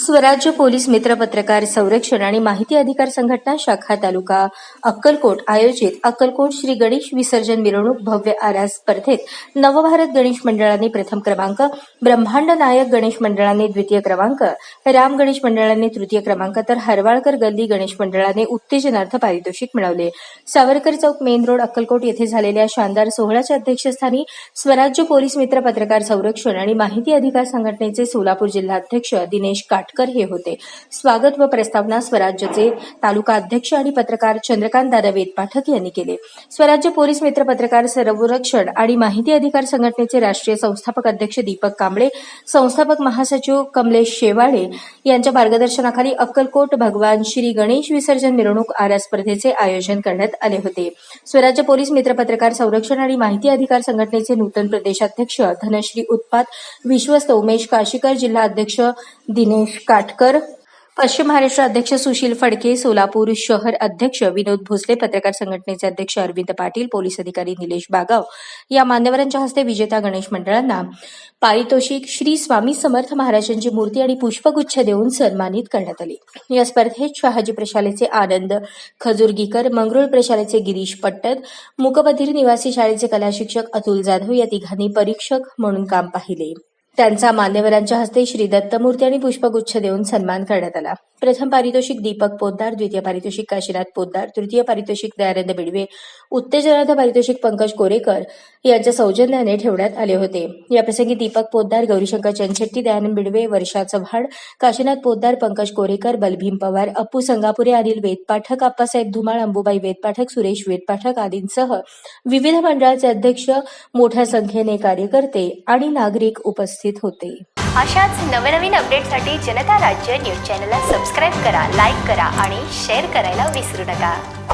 स्वराज्य पोलीस मित्र पत्रकार संरक्षण आणि माहिती अधिकार संघटना शाखा तालुका अक्कलकोट आयोजित अक्कलकोट श्री गणेश विसर्जन मिरवणूक भव्य आरास स्पर्धेत नवभारत गणेश मंडळाने प्रथम क्रमांक, ब्रह्मांड नायक गणेश मंडळाने द्वितीय क्रमांक, राम गणेश मंडळाने तृतीय क्रमांक तर हरवाळकर गल्ली गणेश मंडळाने उत्तेजनार्थ पारितोषिक मिळवले. सावरकर चौक मेन रोड अक्कलकोट येथे झालेल्या शानदार सोहळ्याच्या अध्यक्षस्थानी स्वराज्य पोलीस मित्र पत्रकार संरक्षण आणि माहिती अधिकार संघटनेचे सोलापूर जिल्हाध्यक्ष दिनेश काटकर हे होते. स्वागत व प्रस्तावना स्वराज्यचे तालुका अध्यक्ष आणि पत्रकार चंद्रकांत दादा वेदपाठक यांनी केले. स्वराज्य पोलीस मित्र पत्रकार संरक्षण आणि माहिती अधिकार संघटनेचे राष्ट्रीय संस्थापक अध्यक्ष दीपक कांबळे, संस्थापक महासचिव कमलेश शेवाळे यांच्या मार्गदर्शनाखाली अक्कलकोट भगवान श्री गणेश विसर्जन मिरवणूक आरास स्पर्धेचे आयोजन करण्यात आले होते. स्वराज्य पोलीस मित्र पत्रकार संरक्षण आणि माहिती अधिकार संघटनेचे नूतन प्रदेशाध्यक्ष धनश्री उत्पात, विश्वस्त उमेश काशीकर, जिल्हा अध्यक्ष दिनेश काटकर, पश्चिम महाराष्ट्र अध्यक्ष सुशील फडके, सोलापूर शहर अध्यक्ष विनोद भोसले, पत्रकार संघटनेचे अध्यक्ष अरविंद पाटील, पोलीस अधिकारी निलेश बागाव या मान्यवरांच्या हस्ते विजेता गणेश मंडळांना पारितोषिक, श्री स्वामी समर्थ महाराजांची मूर्ती आणि पुष्पगुच्छ देऊन सन्मानित करण्यात आले. या स्पर्धेत शहाजी प्रशालेचे आनंद खजुरगीकर, मंगरुळ प्रशालेचे गिरीश पट्टद, मुकबधीर निवासी शाळेचे कला शिक्षक अतुल जाधव या तिघांनी परीक्षक म्हणून काम पाहिले. त्यांचा मान्यवरांच्या हस्ते श्री दत्तमूर्ती आणि पुष्पगुच्छ देऊन सन्मान करण्यात आला. प्रथम पारितोषिक दीपक पोद्दार, द्वितीय पारितोषिक काशीनाथ पोद्दार, तृतीय पारितोषिक दयानंद बिडवे, उत्तेजनार्थ पारितोषिक पंकज कोरेकर यांच्या सौजन्याने ठेवण्यात आले होते. याप्रसंगी दीपक पोद्दार, गौरीशंकर चंदशेट्टी, दयानंद बिडवे, वर्षा चव्हाण, काशीनाथ पोद्दार, पंकज कोरेकर, बलभीम पवार, अप्पू संगापुरे, अनिल वेदपाठक, आप्पासाहेब धुमाळ, अंबुबाई वेदपाठक, सुरेश वेदपाठक आदींसह विविध मंडळाचे अध्यक्ष, मोठ्या संख्येने कार्यकर्ते आणि नागरिक उपस्थित होते. अशाच नवनवीन अपडेटसाठी जनता राज्य न्यूज चॅनलला सबस्क्राईब करा, लाईक करा आणि शेअर करायला विसरू नका.